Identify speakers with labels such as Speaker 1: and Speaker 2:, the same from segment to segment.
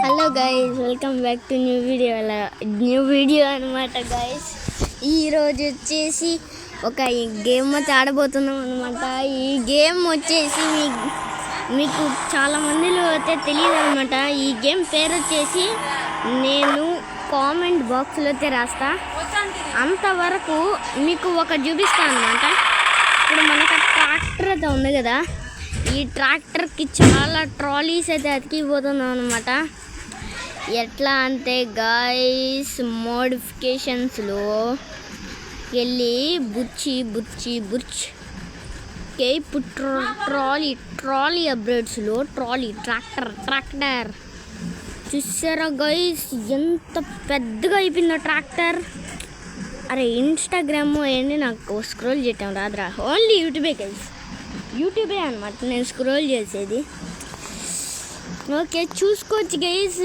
Speaker 1: Hello guys, welcome back to new video అనమాట guys. ఈరోజు వచ్చేసి ఒక గేమ్ వచ్చి ఆడబోతున్నాం అనమాట. ఈ గేమ్ వచ్చేసి మీకు చాలా మందిలో అయితే తెలియదు అనమాట. ఈ గేమ్ పేరు వచ్చేసి నేను కామెంట్ బాక్స్లో అయితే రాస్తా. అంతవరకు మీకు ఒక చూపిస్తాను అనమాట. ఇప్పుడు మనకు ట్రాక్టర్ అయితే ఉంది కదా, ఈ ట్రాక్టర్కి చాలా ట్రాలీస్ అయితే అతికిపోతున్నాం అనమాట. ఎట్లా అంటే గాయస్, మోడిఫికేషన్స్లో వెళ్ళి బుచ్చి ఇప్పుడు ట్రాలీ అప్గ్రేడ్స్లో ట్రాక్టర్ చూసారా గైస్, ఎంత పెద్దగా అయిపోయిందో ట్రాక్టర్. అరే ఇన్స్టాగ్రామ్ ఏంటి, నాకు స్క్రోల్ చేయటం రాదురా, ఓన్లీ యూట్యూబే గైస్, యూట్యూబే అనమాట నేను స్క్రోల్ చేసేది. ఓకే చూసుకోవచ్చు గైస్,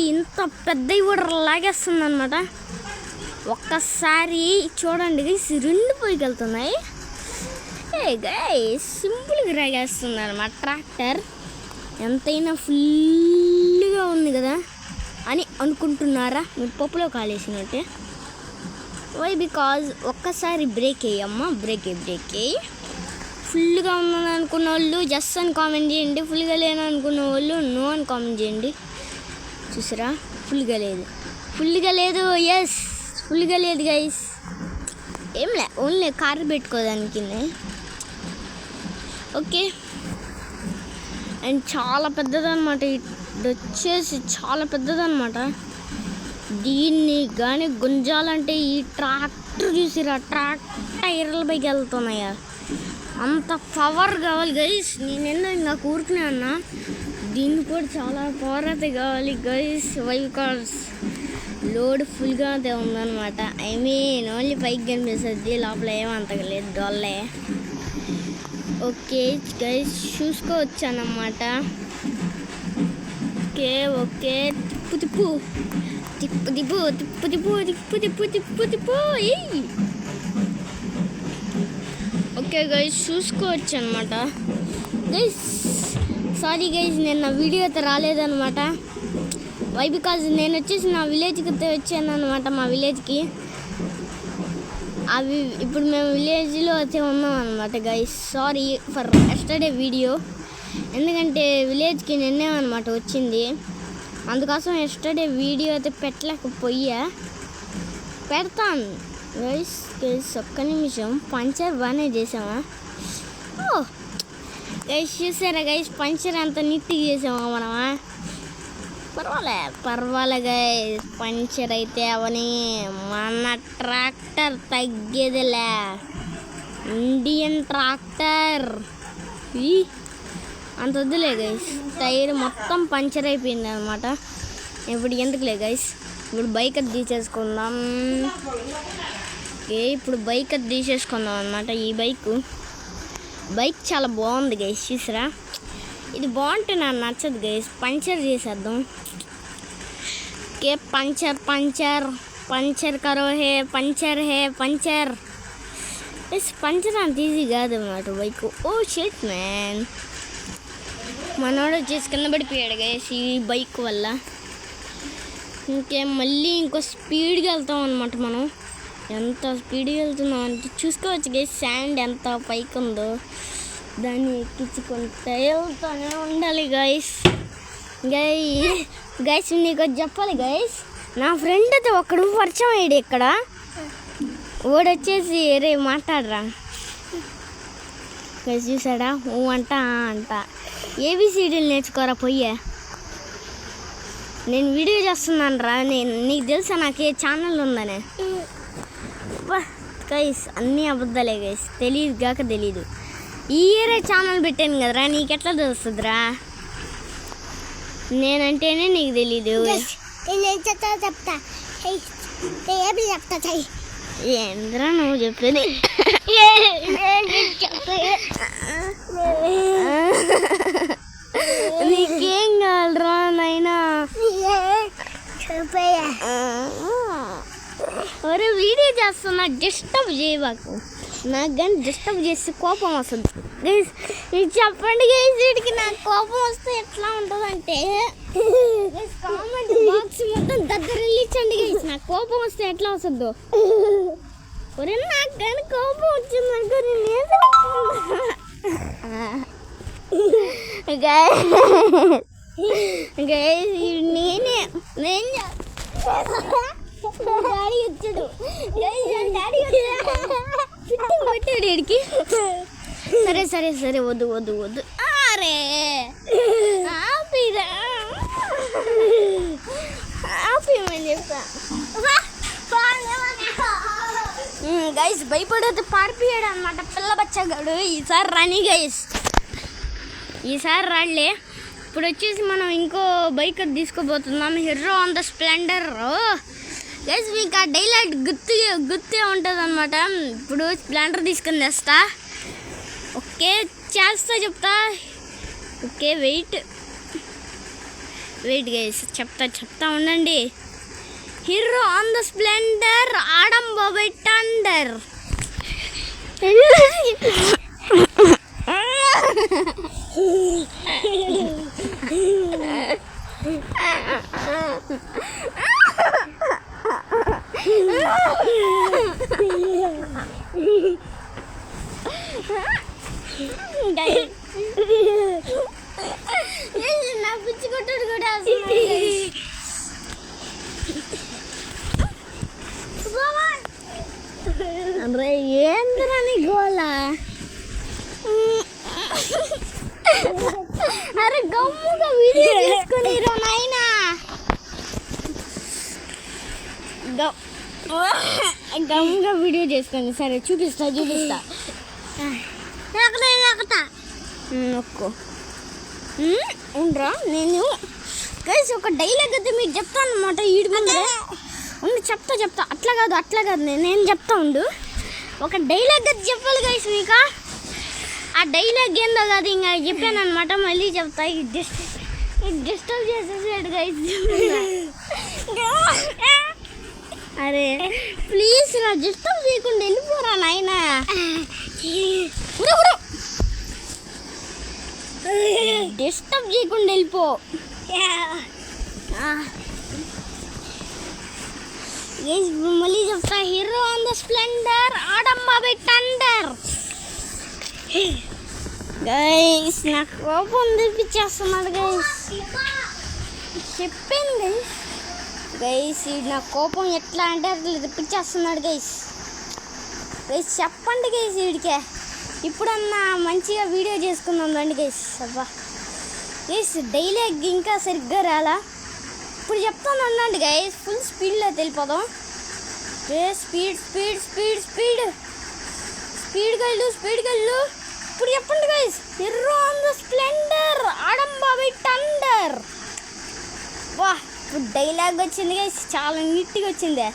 Speaker 1: ఇంత పెద్దవి కూడా లాగేస్తుంది అనమాట. ఒక్కసారి చూడండి గైస్, రెండు పైకి వెళ్తున్నాయి. గైస్ సింపుల్గా లాగేస్తుంది అనమాట ట్రాక్టర్. ఎంతైనా ఫుల్గా ఉంది కదా అని అనుకుంటున్నారా? మీరు పప్పులో కాలేసినట్టే. వై బికాజ్ ఒక్కసారి బ్రేక్ వేయమ్మా, బ్రేక్ ఫుల్గా ఉందని అనుకున్న వాళ్ళు జస్ట్ అని కామెంట్ చేయండి, ఫుల్గా లేని అనుకున్న వాళ్ళు నో అని కామెంట్ చేయండి. చూసారా, ఫుల్గా లేదు. ఎస్, ఫుల్గా లేదు గైస్, ఏంలే, ఓన్లీ కారు పెట్టుకోవడానికి. ఓకే, అండ్ చాలా పెద్దదన్నమాట, ఇది వచ్చేసి చాలా పెద్దదన్నమాట. దీన్ని కానీ గుంజాలంటే ఈ ట్రాక్టర్ చూసిరా, టైర్ల పైకి వెళ్తున్నాయా, అంత పవర్ కావాలి గైస్. నేనెందో ఇంకా కూరుకునే అన్నా, దీన్ని కూడా చాలా పవర్ అయితే కావాలి గైస్. వై బికాస్ లోడ్ ఫుల్గా అయితే ఉందన్నమాట. ఐ మీన్ ఓన్లీ పైకి కనిపిస్తుంది, లోపల ఏమంతగా లేదు, డొల్లే. ఓకే గైస్ చూసుకోవచ్చు అన్నమాట. ఓకే తిప్పు ఓకే గైస్ చూసుకోవచ్చు అనమాట. గైస్ సారీ గైస్, నేను నా వీడియో అయితే రాలేదనమాట. వై బికాజ్ నేను వచ్చేసి నా విలేజ్కి అయితే వచ్చాను అనమాట. మా విలేజ్కి అవి ఇప్పుడు మేము విలేజ్లో అయితే ఉన్నాం అనమాట guys. Sorry for yesterday video, ఎందుకంటే విలేజ్కి నిన్నే అనమాట వచ్చింది, అందుకోసం ఎస్టర్డే వీడియో అయితే పెట్టలేకపోయా. పెడతాను గైస్. ఒక్క నిమిషం, పంచర్ బాగానే చేసామా? ఓ గైస్ చూసారా గైస్, పంచర్ అంత నీట్గా చేసామా మనమా? పర్వాలే గైస్, పంచర్ అయితే అవని మన ట్రాక్టర్ తగ్గేదిలే, ఇండియన్ ట్రాక్టర్ అంత వద్దులే గైస్. టైర్ మొత్తం పంచర్ అయిపోయింది అనమాట. ఇప్పుడు ఎందుకులే గైస్, ఇప్పుడు బైక్ అది తీసేసుకుందాం. ఇప్పుడు బైక్ అది తీసేసుకుందాం అనమాట. ఈ బైక్ చాలా బాగుంది గైస్, చూసారా, ఇది బాగుంటే నాకు నచ్చదు గైస్. పంచర్ చేసేద్దాం. ఓకే పంచర్ కరో హే పంచర్ అంత ఈజీ కాదు అన్నమాట బైక్. ఓ షిట్ మ్యాన్, మనోడు వచ్చేసి కింద పడిపోయాడు గైస్ ఈ బైక్ వల్ల. మళ్ళీ ఇంకో స్పీడ్గా వెళ్తాం అనమాట. మనం ఎంత స్పీడ్గా వెళ్తున్నాం అంటే చూసుకోవచ్చు గైస్, శాండ్ ఎంత పైకి ఉందో, దాన్ని ఎక్కించుకుంటూ వెళ్తూనే ఉండాలి గైస్. గైస్ నీకు చెప్పాలి గైస్, నా ఫ్రెండ్ అయితే ఒక్కడు పరిచయం అయ్యాడు ఇక్కడ. వాడు వచ్చేసి రే మాట్లాడరా గైస్, చూసాడా, ఓ అంట ఏబిసిడీలు నేర్చుకోరా పొయ్యే. నేను వీడియో చేస్తున్నాను రా, నీకు తెలుసా నాకు ఏ ఛానల్ ఉందనే? గైస్ అన్నీ అబద్ధాలే గైస్, తెలీదు. ఈ ఇయరే ఛానల్ పెట్టాను కదరా, నీకెట్లా తెలుస్తుందిరా? నేనంటేనే నీకు తెలీదు. చెప్తా ఏంద్రా నువ్వు చెప్పేది? నీకేం కావాలరా నాయనా? ఒరే వీడియో చేస్తున్నా, డిస్టర్బ్ చేయబాకు. నాకు కానీ డిస్టర్బ్ చేస్తే కోపం వస్తుంది గైస్. ఇది చెప్పండి గైస్, వీడికి నాకు కోపం వస్తే ఎట్లా ఉంటుందంటే మొత్తం దద్దరిల్లించండి గైస్. నాకు కోపం వస్తే ఎట్లా వస్తుందో. ఒరే నాకు కానీ కోపం వచ్చింది అనుకో నేను డాడీ వచ్చాడు పెట్టాడు వీడికి. సరే సరే సరే వద్దు వద్దు వద్దు. అరే ఆపిరా ఆపేయమని చెప్తా గైస్. భయపడితే పారిపోయాడు అనమాట పిల్ల బచ్చగాడు. ఈసారి రాని గైస్, ఈసారి రాళ్ళే. ఇప్పుడు వచ్చేసి మనం ఇంకో బైక్ తీసుకోబోతున్నాం, హీరో హోండా స్ప్లెండర్ గైస్. మీకు ఆ డైలాగ్ గుర్తే ఉంటుంది అనమాట. ఇప్పుడు స్ప్లెండర్ తీసుకొని తెస్తా. ఓకే చేస్తా చెప్తా. ఓకే వెయిట్ గైస్, చెప్తా ఉండండి. హీరో హోండా స్ప్లెండర్ ఆడం బాబాయ్ థండర్. నా పిచ్చి కొట్టుడు కూడా అరే ఏంద్రా నీ గోలా. అరే గమ్ముగా వీడియో తీసుకుని నాయనా. గమ్ముగా వీడియో చేసుకోండి. సరే చూపిస్తా నొక్కు ఉండరా. నేను గైస్ ఒక డైలాగ్ అయితే మీకు చెప్తాను అనమాట. ఈడు ముందు ఉండి చెప్తా. అట్లా కాదు నేను చెప్తా ఉండు. ఒక డైలాగ్ అయితే చెప్పాలి గైస్ మీకు. ఆ డైలాగ్ ఏందో కాదు ఇంకా చెప్పాను అనమాట. మళ్ళీ చెప్తా. డిస్టర్బ్ చేసేసాడు గైస్. అరే ప్లీజ్ నా డిస్టర్బ్ చేయకుండా వెళ్ళిపోరా నాయనా. డిస్టర్బ్ చేయకుండా వెళ్ళిపో. మళ్ళీ చెప్తా. హీరో హోండా స్ప్లెండర్ ఆడం బాబాయ్ థండర్. గైస్ నాకు కోపం తెప్పించేస్తున్నాడు గైస్. చెప్పింది గైస్ నా కోపం ఎట్లా అంటే అట్లా తెప్పించేస్తున్నాడు గైస్. చెప్పండి గైస్ వీడికే. ఇప్పుడన్నా మంచిగా వీడియో చేసుకుందాం రండి గైస్. అబ్బా గైస్ డైలాగ్ ఇంకా సరిగ్గా రాలా. ఇప్పుడు చెప్తాను అన్నాండి గైస్. ఫుల్ స్పీడ్లో వెళ్ళిపోదాం. స్పీడ్ గల్లు. ఇప్పుడు చెప్పండి గైస్. హీరో హోండా స్ప్లెండర్ ఆడం బాబాయ్ థండర్. వా ఇప్పుడు డైలాగ్ వచ్చింది గైస్. చాలా నీట్గా వచ్చింది.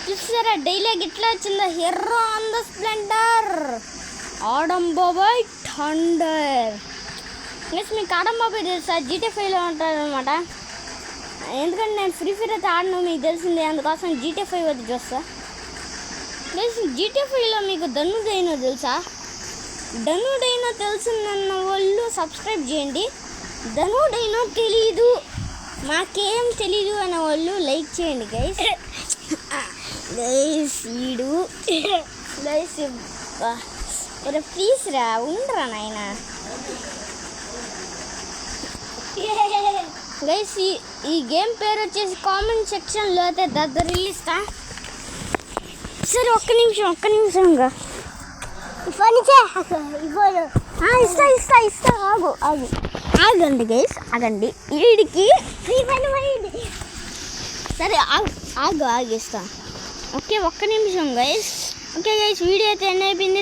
Speaker 1: చూసారా డైలాగ్ ఎట్లా వచ్చిందో. హీరో హోండా స్ప్లెండర్ ఆడం బాబాయ్ థండర్. ప్లస్ మీకు ఆడం బాబాయ్ తెలుసా? GTA5లో ఉంటాడు అనమాట. ఎందుకంటే నేను ఫ్రీ ఫైర్ అయితే ఆడను మీకు తెలిసిందే. అందుకోసం GTA5 వద్ద చూస్తా. ప్లస్ GTA5లో మీకు ధను డైనో తెలుసా? ధను డైనో తెలిసిందన్న వాళ్ళు సబ్స్క్రైబ్ చేయండి. ధను డైనో తెలీదు మాకేం తెలీదు అనే వాళ్ళు లైక్ చేయండి గైస్. ఈడు గైస్ ప్లీజ్ రా ఉండరా నాయన. గైస్ ఈ గేమ్ పేరు వచ్చేసి కామెంట్ సెక్షన్లో అయితే రిలీస్తా. సరే ఒక్క నిమిషం ఇస్తా ఆగండి గైస్ ఆగండి. వీడికి సరే ఆగిస్తా. ఓకే ఒక్క నిమిషం గైస్. ఓకే గైస్ వీడియో అయితే ఎండ్ అయిపోయింది.